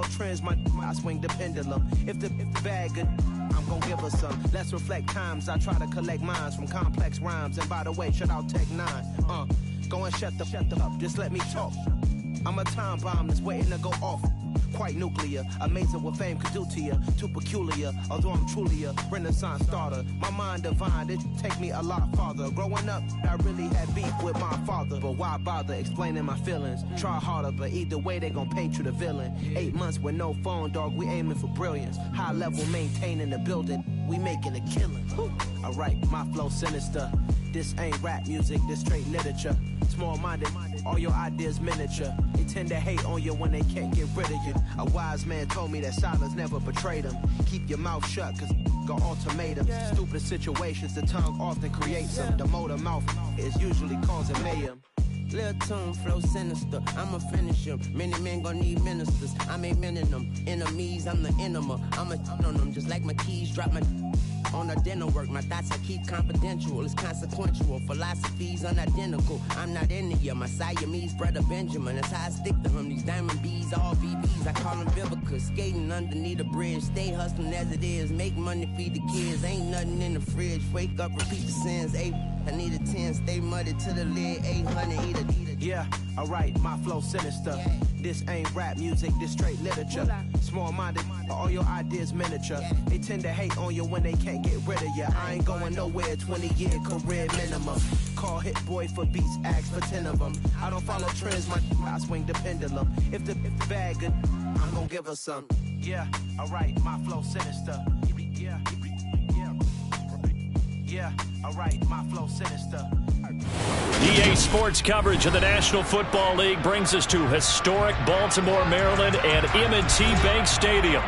follow trends, I swing the pendulum. If the bag good, I'm gon' give her some. Let's reflect times. I try to collect minds from complex rhymes. And by the way, shout out Tech 9. Go and shut the up. Just let me talk. I'm a time bomb that's waiting to go off. Quite nuclear, amazing what fame could do to you. Too peculiar, although I'm truly a Renaissance starter. My mind divine, it take me a lot farther. Growing up, I really had beef with my father. But why bother explaining my feelings? Try harder, but either way they gon' paint you the villain. 8 months with no phone, dog, we aiming for brilliance. High level maintaining the building, we making a killing. Alright, my flow sinister. This ain't rap music, this straight literature. Small-minded, all your ideas miniature. They tend to hate on you when they can't get rid of you. A wise man told me that silence never betrayed him. Keep your mouth shut, cause got ultimatums. Stupid situations, the tongue often creates them. The motor mouth is usually causing mayhem. Lil' tune, flow sinister, I'ma finish him. Many men gon' need ministers, I'm aiming them. Enemies, I'm the enema. I'm on them, just like my keys, drop my on a dinner work. My thoughts I keep confidential, it's consequential. Philosophies unidentical, I'm not into ya. My Siamese brother Benjamin, that's how I stick to him. These diamond bees, all BBs, I call them Vivica. Skating underneath a bridge, stay hustling as it is. Make money, feed the kids, ain't nothing in the fridge. Wake up, repeat the sins, I need a 10, stay muddy to the lid, 800, eat a. Yeah, alright, my flow sinister. This ain't rap music, this straight literature. Small-minded, all your ideas miniature. They tend to hate on you when they can't get rid of you. I ain't going nowhere, 20-year career minimum. Call Hit Boy for beats, ask for 10 of them. I don't follow trends, I swing the pendulum. If the bag good, I'm gon' give her some. Yeah, alright, my flow sinister. Yeah, alright, my flow sinister. EA Sports coverage of the National Football League brings us to historic Baltimore, Maryland and M&T Bank Stadium.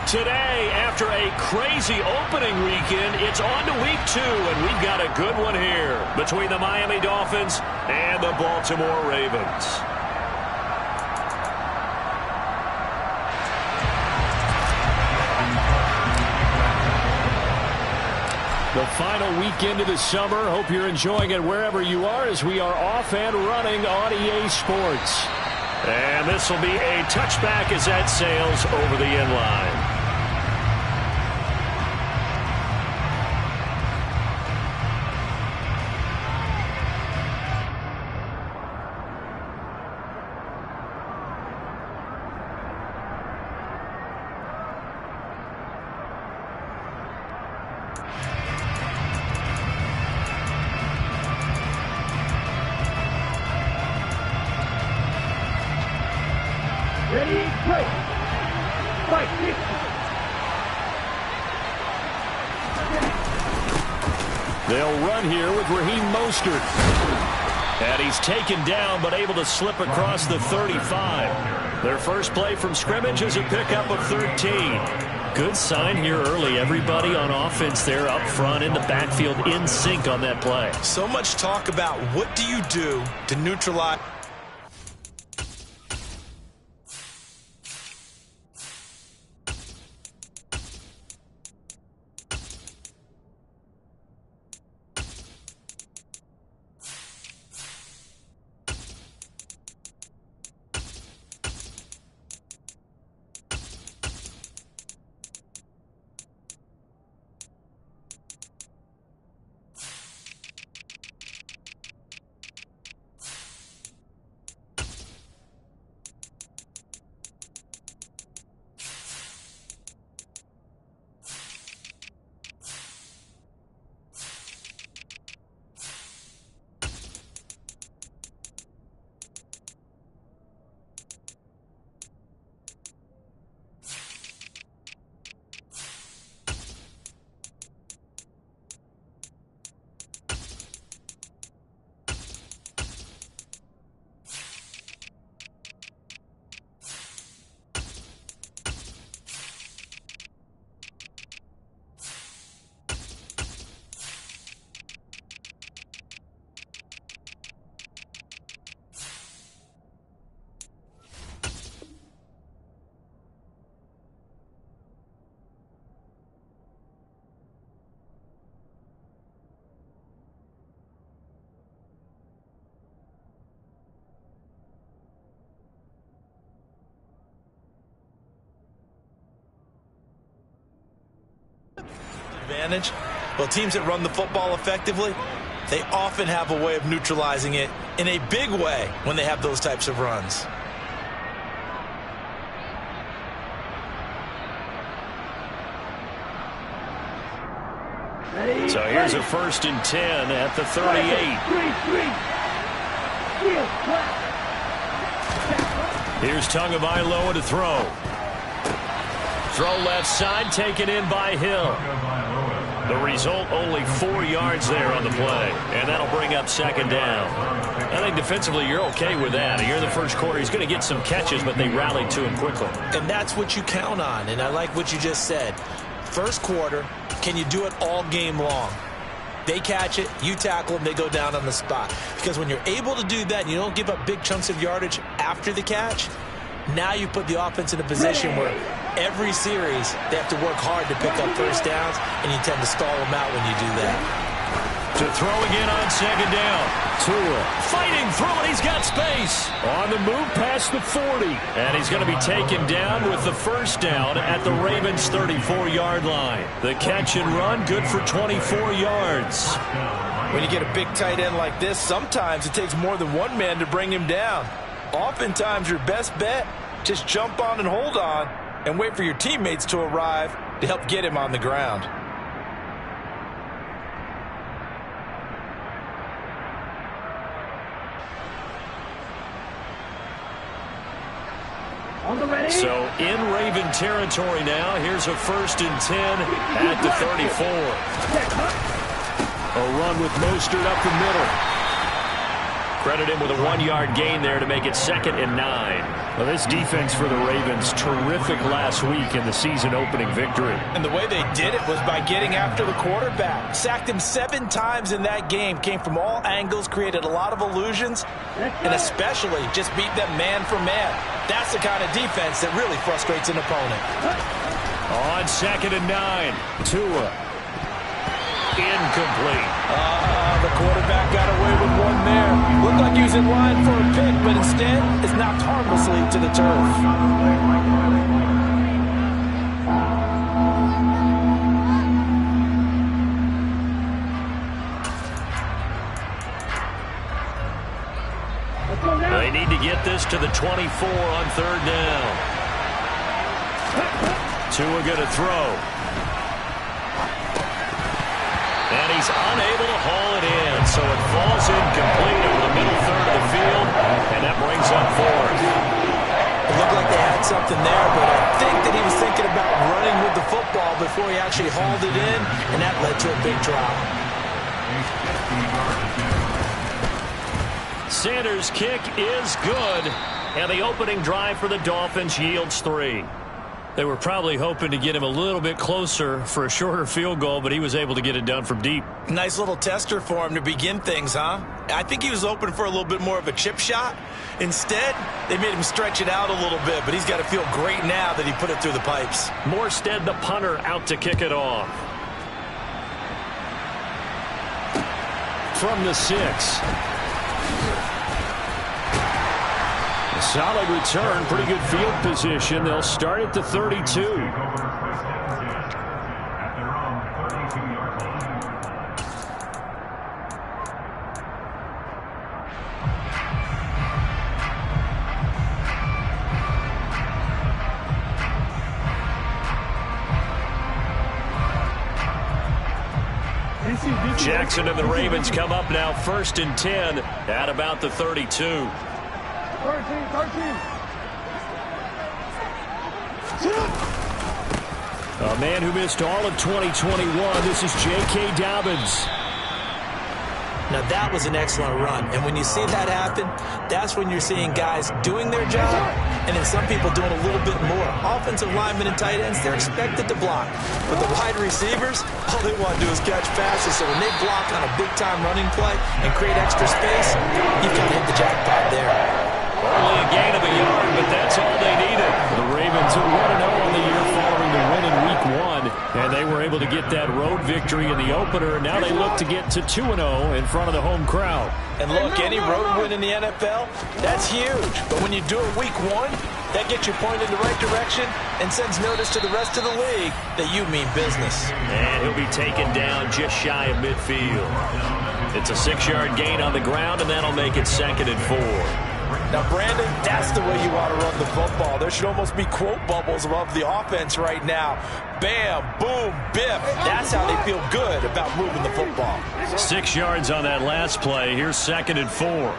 Today, after a crazy opening weekend, it's on to week 2, and we've got a good one here between the Miami Dolphins and the Baltimore Ravens. The final weekend of the summer. Hope you're enjoying it wherever you are as we are off and running on EA Sports. And this will be a touchback as that sails over the end line. They'll run here with Raheem Mostert. And he's taken down but able to slip across the 35. Their first play from scrimmage is a pickup of 13. Good sign here early. Everybody on offense there up front in the backfield in sync on that play. So much talk about what do you do to neutralize. advantage. Well, teams that run the football effectively, they often have a way of neutralizing it in a big way when they have those types of runs. So here's a 1st and 10 at the 38. Here's Tagovailoa to throw. Throw left side, taken in by Hill. The result, only 4 yards there on the play. And that'll bring up 2nd down. I think defensively you're okay with that. Here in the first quarter, he's going to get some catches, but they rallied to him quickly. And that's what you count on. And I like what you just said. First quarter, can you do it all game long? They catch it, you tackle them, they go down on the spot. Because when you're able to do that and you don't give up big chunks of yardage after the catch, now you put the offense in a position where every series they have to work hard to pick up first downs, and you tend to stall them out when you do that. To throw again on 2nd down. Tua fighting through it. He's got space. On the move past the 40. And he's going to be taken down with the 1st down at the Ravens' 34-yard line. The catch and run, good for 24 yards. When you get a big tight end like this, sometimes it takes more than one man to bring him down. Oftentimes, your best bet, just jump on and hold on and wait for your teammates to arrive to help get him on the ground. So in Raven territory now. Here's a 1st and 10 at the 34. A run with Mostert up the middle. Credit him with a 1-yard gain there to make it 2nd and 9. Well, this defense for the Ravens, terrific last week in the season-opening victory. And the way they did it was by getting after the quarterback. Sacked him 7 times in that game. Came from all angles, created a lot of illusions, and especially just beat them man for man. That's the kind of defense that really frustrates an opponent. On 2nd and 9, Tua. Incomplete. The quarterback got away with one there. Looked like he was in line for a pick, but instead is knocked harmlessly to the turf. They need to get this to the 24 on 3rd down. Tua going to throw. And he's unable to haul it in, so it falls incomplete over the middle third of the field, and that brings up 4th. It looked like they had something there, but I think that he was thinking about running with the football before he actually hauled it in, and that led to a big drop. Sanders' kick is good, and the opening drive for the Dolphins yields 3. They were probably hoping to get him a little bit closer for a shorter field goal, but he was able to get it done from deep. Nice little tester for him to begin things, huh? I think he was open for a little bit more of a chip shot. Instead, they made him stretch it out a little bit, but he's got to feel great now that he put it through the pipes. Morstead, the punter, out to kick it off. From the 6. A solid return, pretty good field position. They'll start at the 32. Jackson and the Ravens come up now 1st and 10 at about the 32. 13. A man who missed all of 2021. This is J.K. Dobbins. Now that was an excellent run, and when you see that happen, that's when you're seeing guys doing their job, and then some people doing a little bit more. Offensive linemen and tight ends, they're expected to block, but the wide receivers, all they want to do is catch passes. So when they block on a big-time running play and create extra space, you've kind of hit the jackpot there. Only a gain of a yard, but that's all they needed. The Ravens are 1-0 on the year following the win in Week 1, and they were able to get that road victory in the opener. Now they look to get to 2-0 in front of the home crowd. And look, any road win in the NFL, that's huge. But when you do it Week 1, That gets you pointed in the right direction and sends notice to the rest of the league that you mean business. And he'll be taken down just shy of midfield. It's a 6-yard gain on the ground, and that'll make it 2nd and 4. Now, Brandon, that's the way you want to run the football. There should almost be quote bubbles above the offense right now. Bam, boom, biff. That's how they feel good about moving the football. 6 yards on that last play. Here's 2nd and 4.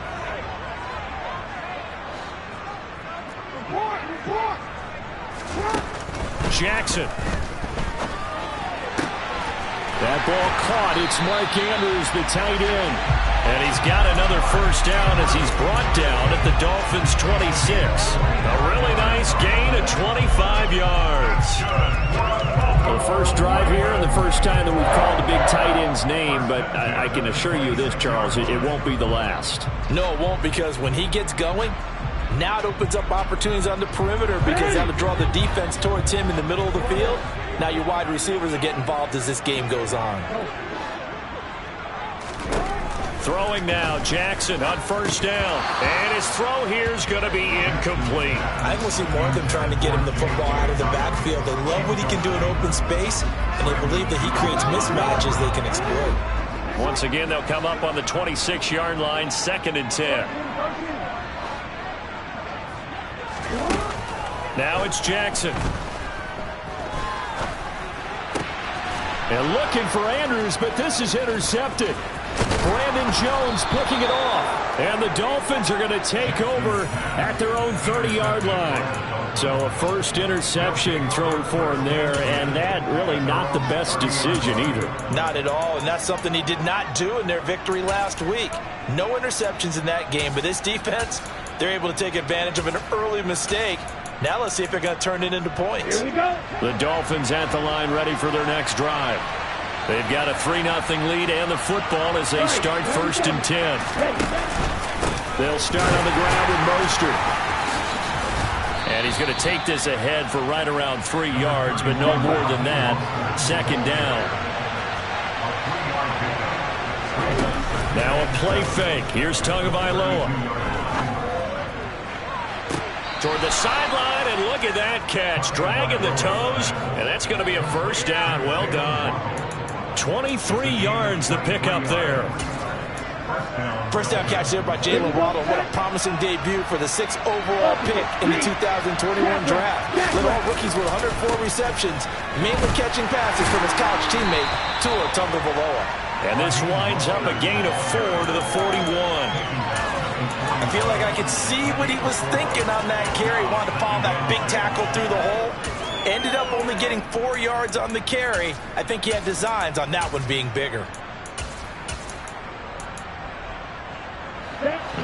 Jackson. That ball caught. It's Mark Andrews, the tight end. And he's got another first down as he's brought down at the Dolphins' 26. A really nice gain of 25 yards. The first drive here and the first time that we've called the big tight end's name, but I can assure you this, Charles, it won't be the last. No, it won't, because when he gets going, now it opens up opportunities on the perimeter because that'll draw the defense towards him in the middle of the field. Now your wide receivers will get involved as this game goes on. Throwing now, Jackson on first down. And his throw here is going to be incomplete. I think we'll see more of them trying to get him the football out of the backfield. They love what he can do in open space, and they believe that he creates mismatches they can exploit. Once again, they'll come up on the 26-yard line, 2nd and 10. Now it's Jackson. And looking for Andrews, but this is intercepted. Brandon Jones picking it off. And the Dolphins are going to take over at their own 30-yard line. So a first interception thrown for him there, and that really not the best decision either. Not at all, and that's something he did not do in their victory last week. No interceptions in that game, but this defense, they're able to take advantage of an early mistake. Now let's see if they're going to turn it into points. Here we go. The Dolphins at the line ready for their next drive. They've got a 3-0 lead and the football as they start 1st and 10. They'll start on the ground with Mostert. And he's going to take this ahead for right around 3 yards, but no more than that. 2nd down. Now a play fake. Here's Tagovailoa. Toward the sideline, and look at that catch. Dragging the toes, and that's going to be a first down. Well done. 23 yards the pickup there. First down catch there by Jalen Waddle. What a promising debut for the 6th overall pick in the 2021 draft. Led all rookies with 104 receptions, mainly catching passes from his college teammate, Tua Tagovailoa. And this winds up a gain of 4 to the 41. I feel like I could see what he was thinking on that carry. Wanted to follow that big tackle through the hole. Ended up only getting 4 yards on the carry. I think he had designs on that one being bigger.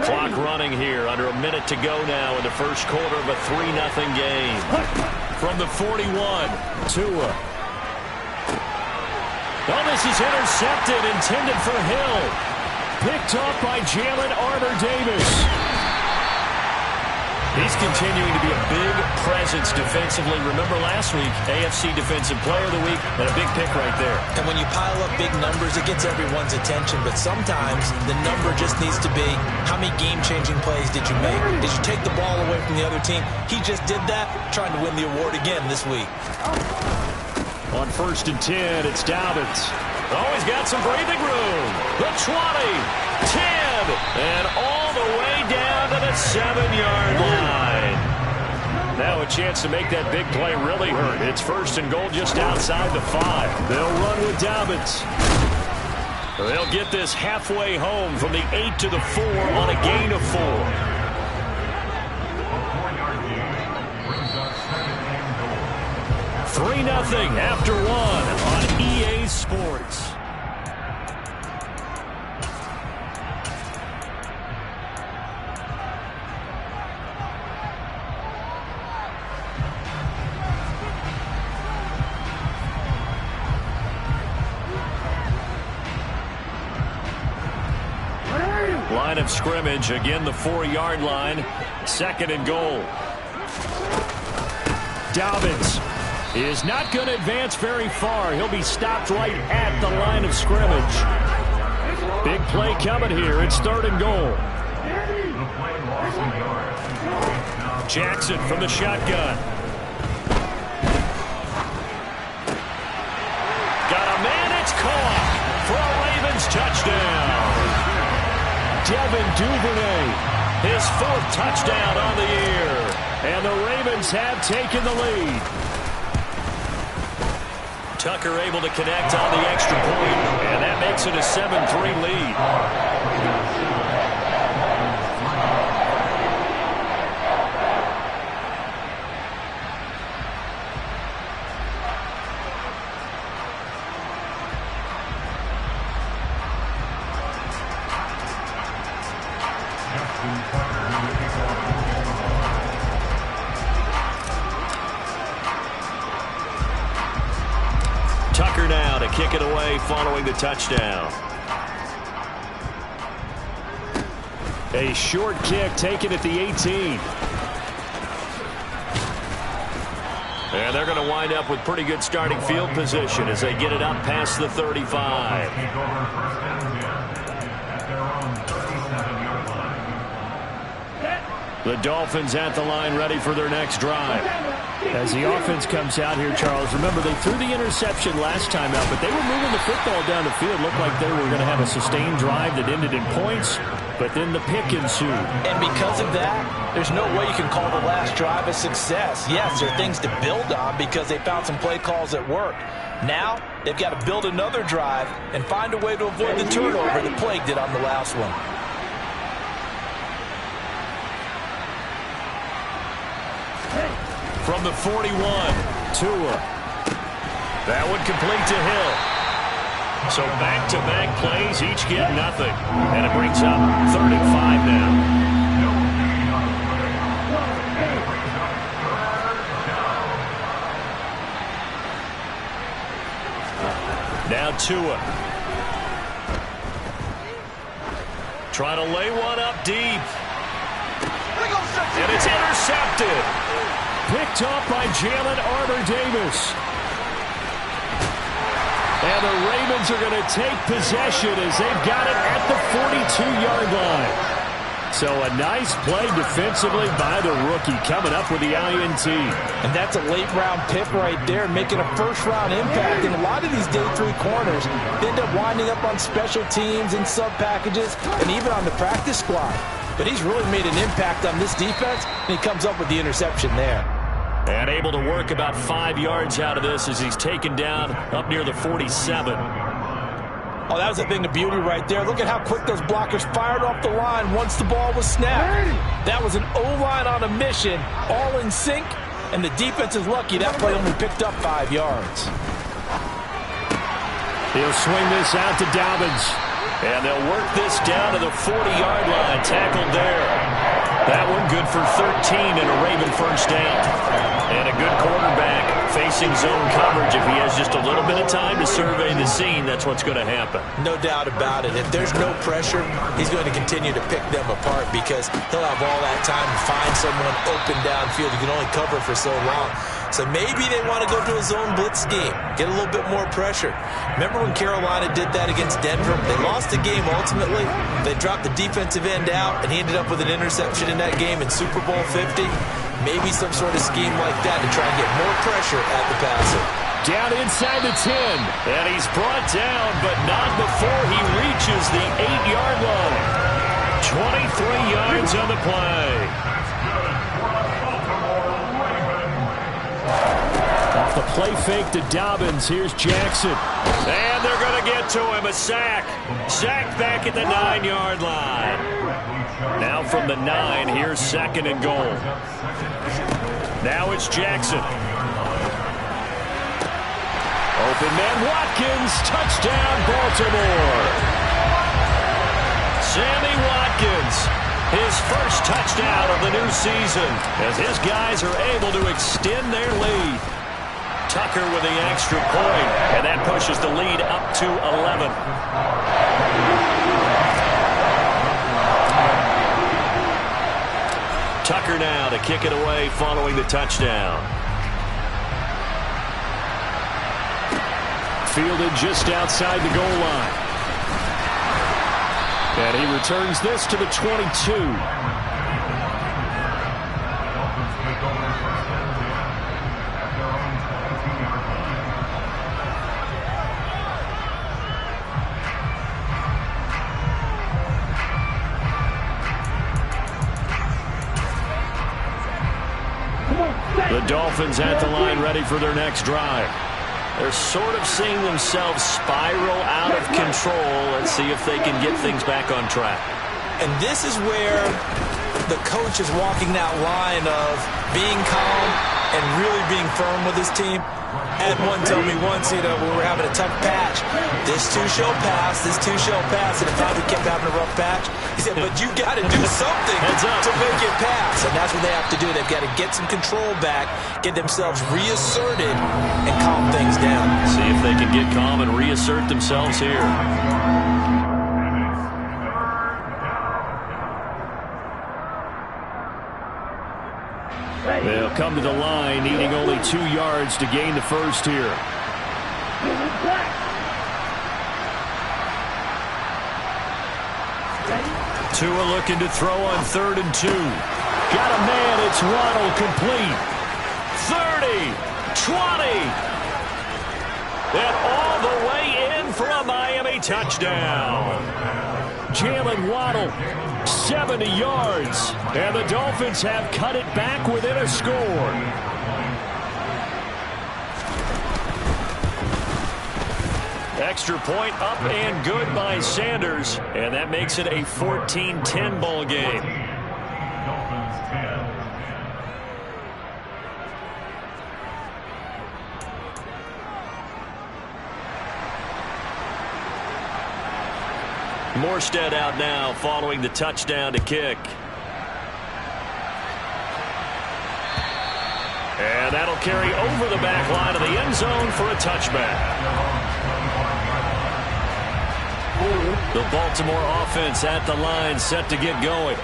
Clock running here. Under a minute to go now in the first quarter of a 3-0 game. From the 41, Tua. Oh, this is intercepted, intended for Hill. Picked off by Jalen Armour-Davis. He's continuing to be a big presence defensively. Remember last week, AFC Defensive Player of the Week, and a big pick right there. And when you pile up big numbers, it gets everyone's attention. But sometimes the number just needs to be, how many game-changing plays did you make? Did you take the ball away from the other team? He just did that, trying to win the award again this week. On 1st and 10, it's Dobbins. Oh, he's got some breathing room. The 20, 10, and all the way down to the 7-yard line. Now a chance to make that big play really hurt. It's 1st and goal just outside the 5. They'll run with Dobbins. They'll get this halfway home from the 8 to the 4 on a gain of 4. 3-0 after 1 on EA Sports. Line of scrimmage, again the 4-yard line, 2nd and goal. Dobbins is not going to advance very far. He'll be stopped right at the line of scrimmage. Big play coming here. It's 3rd and goal. Jackson from the shotgun. Got a man, it's caught for a Ravens touchdown. Devin Duvernay, his 4th touchdown on the year. And the Ravens have taken the lead. Tucker able to connect on the extra point, and that makes it a 7-3 lead. Tucker now to kick it away following the touchdown. A short kick taken at the 18. And they're going to wind up with pretty good starting field position as they get it up past the 35. The Dolphins at the line ready for their next drive. As the offense comes out here, Charles, remember they threw the interception last time out, but they were moving the football down the field. Looked like they were going to have a sustained drive that ended in points, but then the pick ensued. And because of that, there's no way you can call the last drive a success. Yes, there are things to build on because they found some play calls that worked. Now, they've got to build another drive and find a way to avoid the turnover that plagued it on the last one. From the 41, Tua. That one complete to Hill. So back-to-back plays, each get nothing. And it brings up 3rd and 5 now. Now Tua. Trying to lay one up deep. And it's intercepted. Picked off by Jalen Armour-Davis. And the Ravens are going to take possession as they've got it at the 42-yard line. So a nice play defensively by the rookie coming up with the INT. And that's a late-round pick right there, making a first-round impact. And a lot of these day 3 corners end up winding up on special teams and sub-packages and even on the practice squad. But he's really made an impact on this defense, and he comes up with the interception there. And able to work about 5 yards out of this as he's taken down up near the 47. Oh, that was a thing of beauty right there. Look at how quick those blockers fired off the line once the ball was snapped. That was an O-line on a mission, all in sync, and the defense is lucky that play only picked up 5 yards. He'll swing this out to Dobbins. And they'll work this down to the 40-yard line. Tackled there. That one good for 13 and a Raven first down. And a good quarterback facing zone coverage. If he has just a little bit of time to survey the scene, that's what's going to happen. No doubt about it. If there's no pressure, he's going to continue to pick them apart because he'll have all that time to find someone open downfield. You can only cover for so long. So maybe they want to go to a zone blitz scheme, get a little bit more pressure. Remember when Carolina did that against Denver? They lost the game ultimately. They dropped the defensive end out, and he ended up with an interception in that game in Super Bowl 50. Maybe some sort of scheme like that to try and get more pressure at the passer. Down inside the 10, and he's brought down, but not before he reaches the 8-yard line. 23 yards on the play. Off the play fake to Dobbins. Here's Jackson. And they're going to get to him. A sack. Sacked back at the 9-yard line. Now from the 9, here's 2nd and goal. Now it's Jackson. Open man Watkins. Touchdown Baltimore. Sammy Watkins. His first touchdown of the new season as his guys are able to extend their lead. Tucker with the extra point, and that pushes the lead up to 11. Tucker now to kick it away following the touchdown. Fielded just outside the goal line. And he returns this to the 22. Dolphins at the line ready for their next drive. They're sort of seeing themselves spiral out of control. Let's see if they can get things back on track. And this is where the coach is walking that line of being calm and really being firm with his team. Had one tell me once, we were having a tough patch. This too shall pass, this too shall pass. And if I kept having a rough patch, he said, but you got to do something to make it pass. And that's what they have to do. They've got to get some control back, get themselves reasserted, and calm things down. See if they can get calm and reassert themselves here. They'll come to the line, needing only 2 yards to gain the first here. Tua looking to throw on 3rd and 2. Got a man, it's Waddle, complete. 30, 20. And all the way in for a Miami touchdown. Jalen Waddle, 70 yards. And the Dolphins have cut it back within a score. Extra point up and good by Sanders. And that makes it a 14-10 ball game. Morstead out now following the touchdown to kick. And that'll carry over the back line of the end zone for a touchback. The Baltimore offense at the line, set to get going.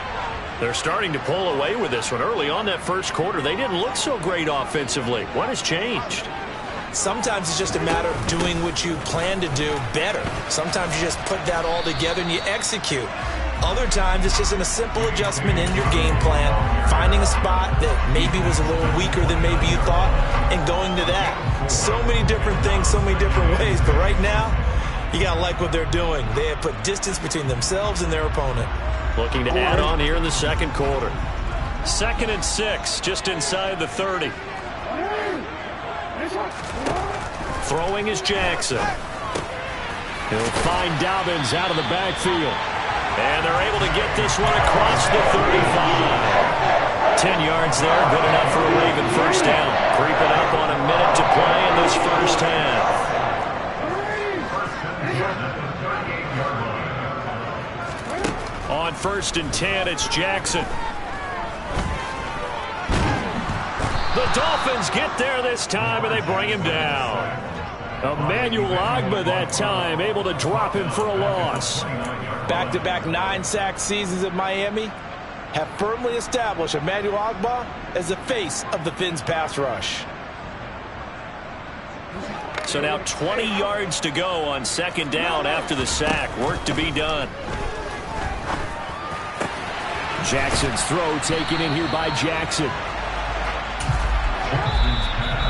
They're starting to pull away with this one. Early on that first quarter, they didn't look so great offensively. What has changed? Sometimes it's just a matter of doing what you plan to do better. Sometimes you just put that all together and you execute. Other times it's just a simple adjustment in your game plan, finding a spot that maybe was a little weaker than maybe you thought, and going to that. So many different things, so many different ways, but right now, you got to like what they're doing. They have put distance between themselves and their opponent. Looking to add on here in the second quarter. 2nd and 6, just inside the 30. Throwing is Jackson. He'll find Dobbins out of the backfield. And they're able to get this one across the 35. 10 yards there, good enough for a Raven first down. Creeping up on a minute to play in this first half. On 1st and 10, it's Jackson. The Dolphins get there this time, and they bring him down. Emmanuel Ogbah that time, able to drop him for a loss. Back-to-back 9-sack seasons at Miami have firmly established Emmanuel Ogbah as the face of the Fins pass rush. So now 20 yards to go on 2nd down after the sack. Work to be done. Jackson's throw taken in here by Jackson.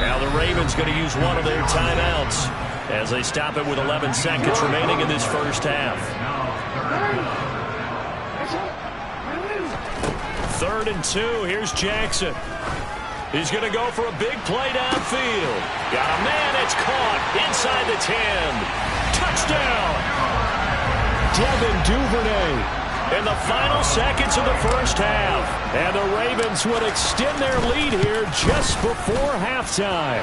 Now the Ravens going to use one of their timeouts as they stop it with 11 seconds remaining in this first half. 3rd and 2. Here's Jackson. He's going to go for a big play downfield. Got a man. It's caught inside the 10. Touchdown. Devin Duvernay in the final seconds of the first half. And the Ravens would extend their lead here just before halftime.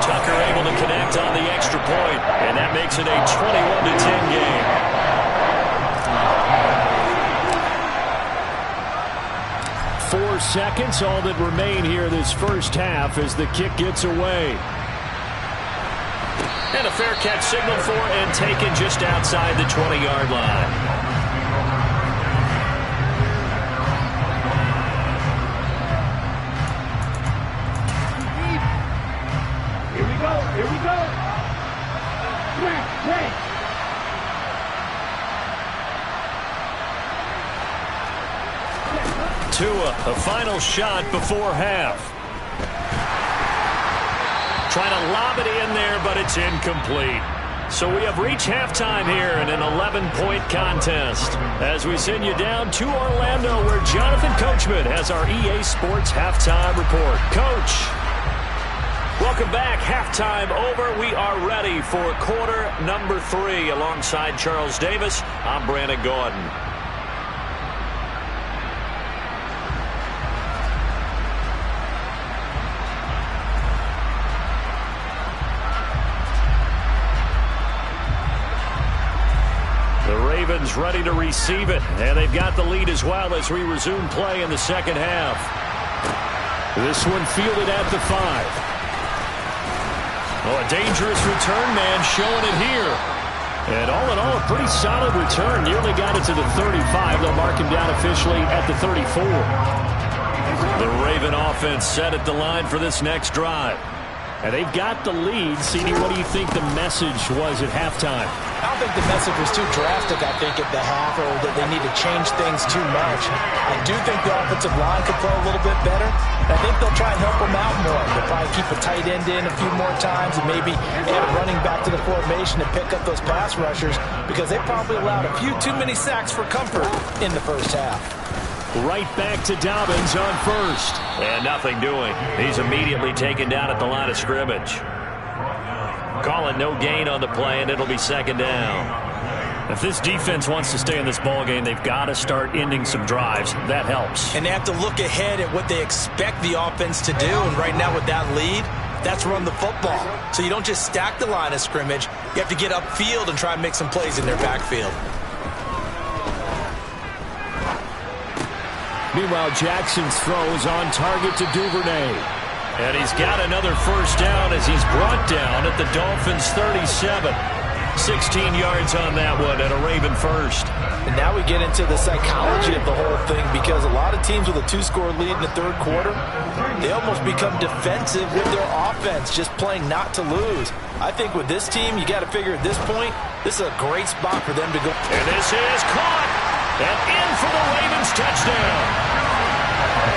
Tucker able to connect on the extra point, and that makes it a 21-10 game. Four seconds, all that remain here this first half as the kick gets away. And a fair catch signaled for and taken just outside the 20-yard line. Here we go. Right. Tua, a final shot before half. Trying to lob it in there, but it's incomplete. So we have reached halftime here in an 11-point contest as we send you down to Orlando where Jonathan Coachman has our EA Sports Halftime Report. Coach, welcome back. Halftime over. We are ready for quarter number 3 alongside Charles Davis. I'm Brandon Gordon. Ready to receive it, and they've got the lead as well as we resume play in the second half. This one fielded at the 5. Oh, a dangerous return man showing it here. And all in all, a pretty solid return. Nearly got it to the 35. They'll mark him down officially at the 34. The Raven offense set at the line for this next drive. And they've got the lead. CD, what do you think the message was at halftime? I don't think the message was too drastic, I think, at the half, or that they need to change things too much. I do think the offensive line could play a little bit better. I think they'll try and help them out more. They'll probably keep a tight end in a few more times and maybe add a running back to the formation to pick up those pass rushers because they probably allowed a few too many sacks for comfort in the first half. Right back to Dobbins on first. And nothing doing. He's immediately taken down at the line of scrimmage. Call it no gain on the play, and it'll be second down. If this defense wants to stay in this ballgame, they've got to start ending some drives. That helps. And they have to look ahead at what they expect the offense to do. And right now with that lead, that's run the football. So you don't just stack the line of scrimmage. You have to get upfield and try and make some plays in their backfield. Meanwhile, Jackson's throw is on target to Duvernay. And he's got another first down as he's brought down at the Dolphins' 37. 16 yards on that one and a Raven first. And now we get into the psychology of the whole thing because a lot of teams with a 2-score lead in the third quarter, they almost become defensive with their offense, just playing not to lose. I think with this team, you got to figure at this point, this is a great spot for them to go. And this is caught. And in for the Ravens touchdown.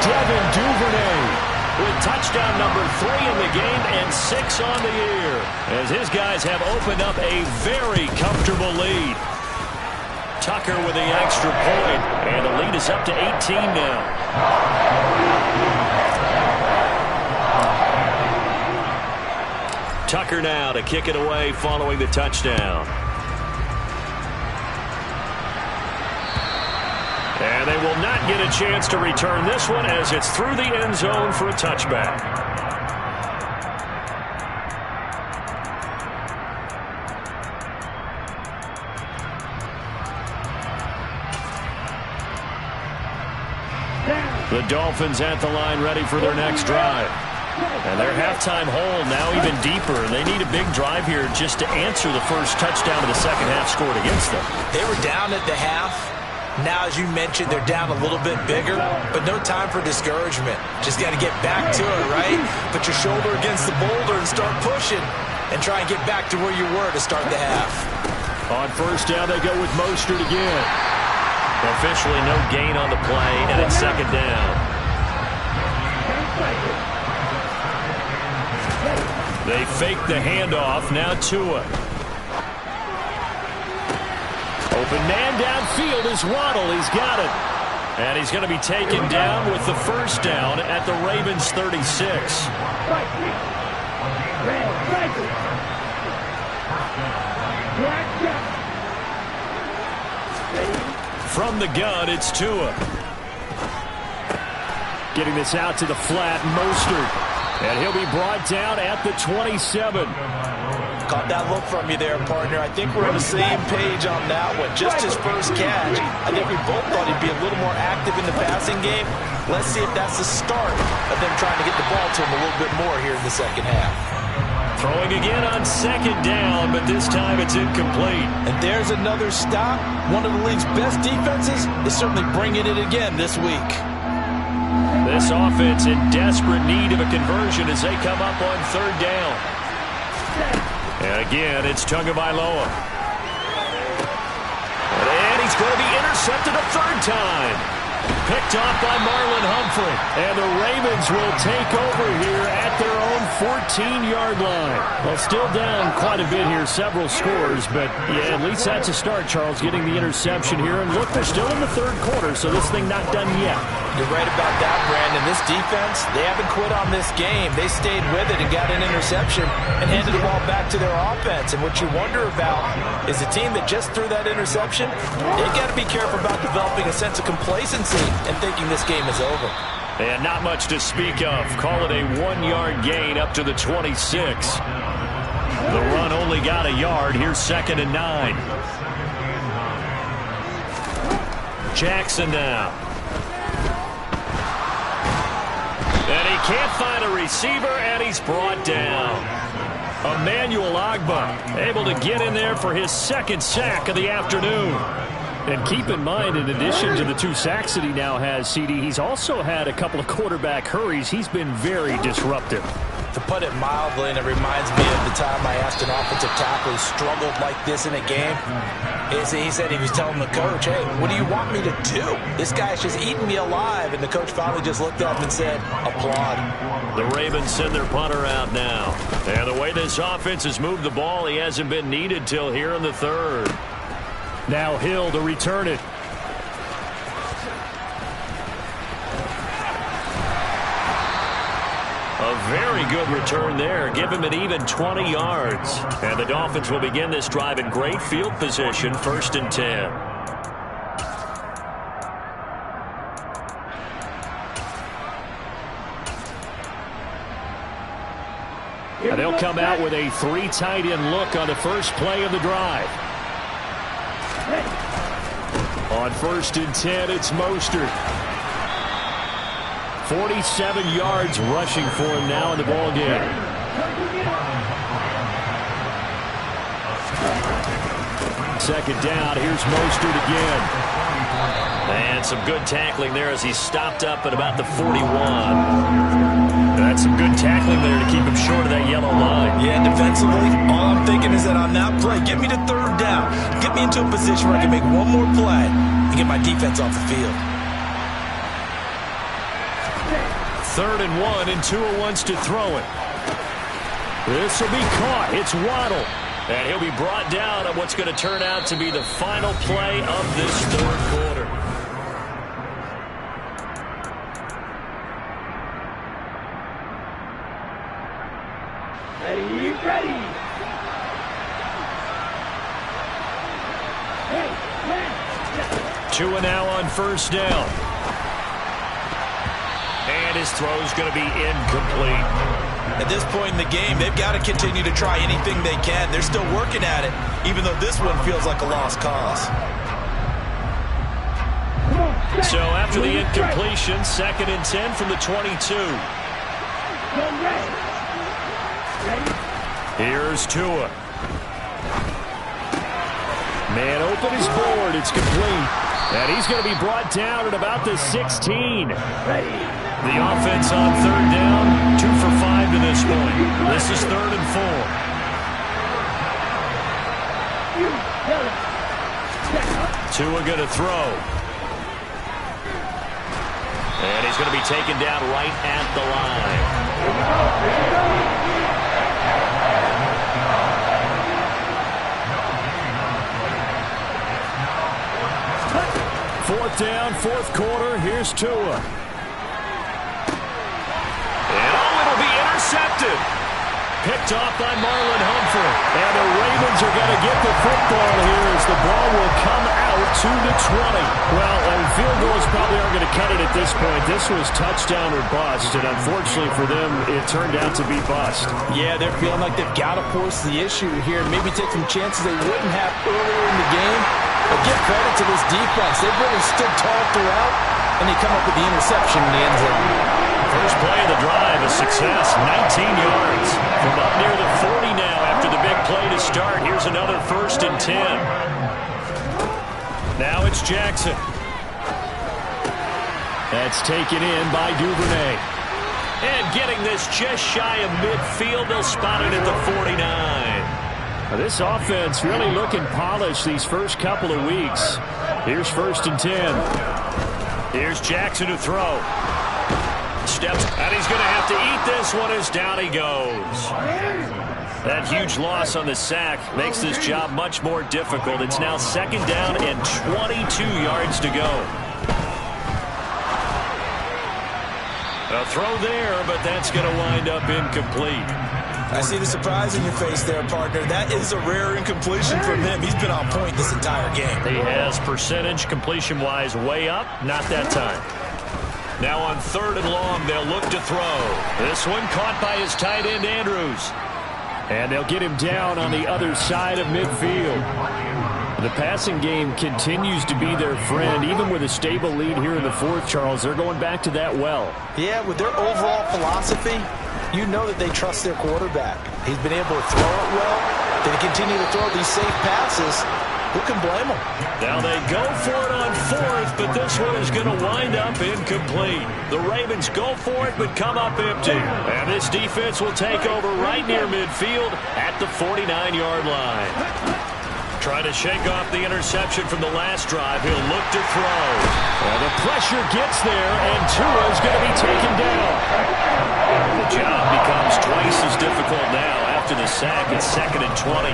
Devin Duvernay with touchdown number 3 in the game and 6 on the year. As his guys have opened up a very comfortable lead. Tucker with the extra point. And the lead is up to 18 now. Tucker now to kick it away following the touchdown. And they will not get a chance to return this one as it's through the end zone for a touchback. The Dolphins at the line ready for their next drive. And their halftime hole now even deeper. They need a big drive here just to answer the first touchdown of the second half scored against them. They were down at the half. Now, as you mentioned, they're down a little bit bigger, but no time for discouragement. Just got to get back to it, right? Put your shoulder against the boulder and start pushing and try and get back to where you were to start the half. On first down, they go with Mostert again. Officially no gain on the play, and it's second down. They fake the handoff. Now Tua. Open man downfield is Waddle. He's got it. And he's going to be taken down with the first down at the Ravens' 36. From the gun, it's Tua. Getting this out to the flat, Mostert. And he'll be brought down at the 27. Caught that look from you there, partner. I think we're on the same page on that one. Just his first catch. I think we both thought he'd be a little more active in the passing game. Let's see if that's the start of them trying to get the ball to him a little bit more here in the second half. Throwing again on second down, but this time it's incomplete. And there's another stop. One of the league's best defenses is certainly bringing it again this week. This offense in desperate need of a conversion as they come up on third down. And again, it's Tagovailoa. And he's going to be intercepted a third time. Picked off by Marlon Humphrey. And the Ravens will take over here at their own 14-yard line. Well, still down quite a bit here, several scores. But, yeah, at least that's a start, Charles, getting the interception here. And, look, they're still in the third quarter, so this thing not done yet. You're right about that, Brandon. This defense, they haven't quit on this game. They stayed with it and got an interception and handed the ball back to their offense. And what you wonder about is a team that just threw that interception, they got to be careful about developing a sense of complacency and thinking this game is over. And not much to speak of. Call it a 1-yard gain up to the 26. The run only got a yard. Here's 2nd and 9. Jackson now. And he can't find a receiver, and he's brought down. Emmanuel Agba able to get in there for his 2nd sack of the afternoon. And keep in mind, in addition to the 2 sacks that he now has, CD, he's also had a couple of quarterback hurries. He's been very disruptive. To put it mildly, and it reminds me of the time I asked an offensive tackle who struggled like this in a game. He said he was telling the coach, hey, what do you want me to do? This guy's just eating me alive. And the coach finally just looked up and said, applaud. The Ravens send their punter out now. And the way this offense has moved the ball, he hasn't been needed till here in the 3rd. Now Hill to return it. A very good return there. Give him an even 20 yards. And the Dolphins will begin this drive in great field position, 1st and 10. And they'll come out with a 3 tight end look on the first play of the drive. On 1st and 10, it's Mostert. 47 yards rushing for him now in the ball game. Second down, here's Mostert again. And some good tackling there as he stopped up at about the 41. That's some good tackling there to keep him short of that yellow line. Yeah, defensively, all I'm thinking is that on that play, get me to 3rd down. Get me into a position where I can make one more play and get my defense off the field. 3rd and 1, and Tua wants to throw it. This will be caught. It's Waddle. And he'll be brought down at what's going to turn out to be the final play of this 3rd quarter. Ready. Tua now on 1st down. And his throw's going to be incomplete. At this point in the game, they've got to continue to try anything they can. They're still working at it, even though this one feels like a lost cause. So after the incompletion, 2nd and 10 from the 22. Here's Tua. Man open is board. It's complete. And he's going to be brought down at about the 16. The offense on 3rd down, 2 for 5 to this point. This is 3rd and 4. Tua going to throw. And he's going to be taken down right at the line. 4th down, 4th quarter. Here's Tua. And it'll be intercepted. Picked off by Marlon Humphrey. And the Ravens are going to get the football here as the ball will come out to the 20. Well, and field goals probably aren't going to cut it at this point. This was touchdown or bust, and unfortunately for them, it turned out to be bust. Yeah, they're feeling like they've got to force the issue here and maybe take some chances they wouldn't have earlier in the game. But give credit to this defense. They've really stood tall throughout, and they come up with the interception in the end zone. First play of the drive, a success, 19 yards. From up near the 40 now after the big play to start. Here's another 1st and 10. Now it's Jackson. That's taken in by Duvernay. And getting this just shy of midfield, they'll spot it at the 49. Now this offense really looking polished these first couple of weeks. Here's 1st and 10. Here's Jackson to throw. Steps, and he's going to have to eat this one as down he goes. That huge loss on the sack makes this job much more difficult. It's now 2nd down and 22 yards to go. A throw there, but that's going to wind up incomplete. I see the surprise in your face there, partner. That is a rare incompletion from him. He's been on point this entire game. He has percentage completion-wise way up. Not that time. Now on 3rd and long, they'll look to throw. This one caught by his tight end, Andrews. And they'll get him down on the other side of midfield. The passing game continues to be their friend. Even with a stable lead here in the 4th, Charles, they're going back to that well. Yeah, with their overall philosophy, you know that they trust their quarterback. He's been able to throw it well. They continue to throw these safe passes. Who can blame them? Now they go for it on 4th, but this one is going to wind up incomplete. The Ravens go for it, but come up empty. And this defense will take over right near midfield at the 49-yard line. Trying to shake off the interception from the last drive. He'll look to throw. Well, the pressure gets there, and Tua's going to be taken down. The job becomes twice as difficult now after the sack. It's 2nd and 20.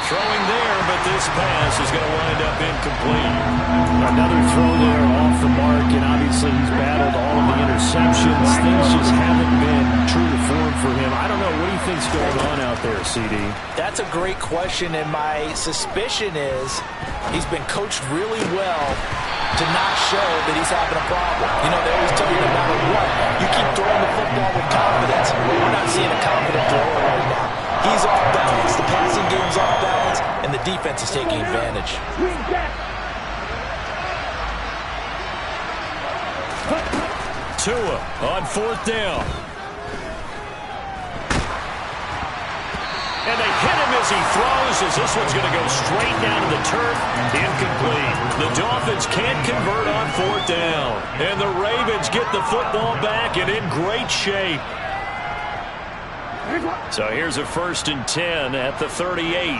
Throwing there, but this pass is going to wind up incomplete. Another throw there off the mark, and obviously he's battled all of the interceptions. Things just haven't been true to form for him. I don't know. What do you think's going on out there, CD? That's a great question, and my suspicion is he's been coached really well to not show that he's having a problem. You know, they always tell you no matter what, you keep throwing the football with confidence. We're not seeing a confident thrower right now. He's off balance. The passing game's off balance, and the defense is taking advantage. Tua on 4th down. And they hit him as he throws, as this one's going to go straight down to the turf. Incomplete. The Dolphins can't convert on 4th down. And the Ravens get the football back and in great shape. So here's a 1st and 10 at the 38.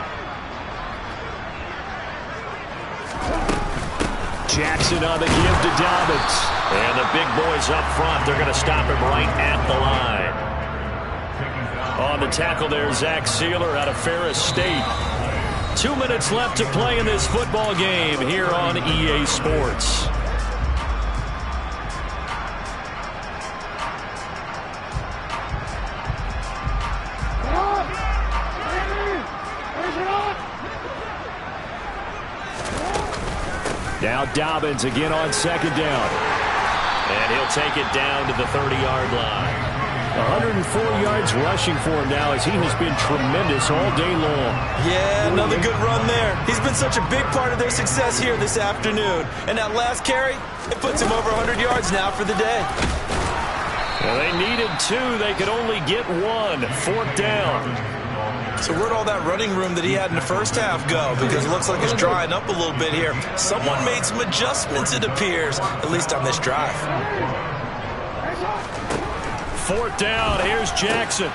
Jackson on the give to Dobbins. And the big boys up front, they're going to stop him right at the line. On the tackle there, Zach Sealer out of Ferris State. 2 minutes left to play in this football game here on EA Sports. Now Dobbins again on 2nd down. And he'll take it down to the 30-yard line. 104 yards rushing for him now as he has been tremendous all day long. Yeah, another good run there. He's been such a big part of their success here this afternoon. And that last carry, it puts him over 100 yards now for the day. Well, they needed 2. They could only get 1. 4th down. So where'd all that running room that he had in the first half go? Because it looks like it's drying up a little bit here. Someone made some adjustments, it appears, at least on this drive. 4th down, here's Jackson.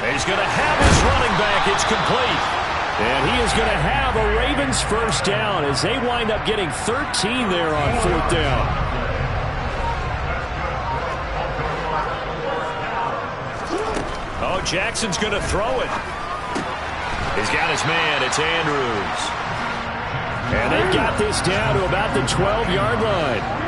He's going to have his running back. It's complete. And he is going to have a Ravens 1st down as they wind up getting 13 there on 4th down. Oh, Jackson's going to throw it. He's got his man. It's Andrews. And they've got this down to about the 12-yard line.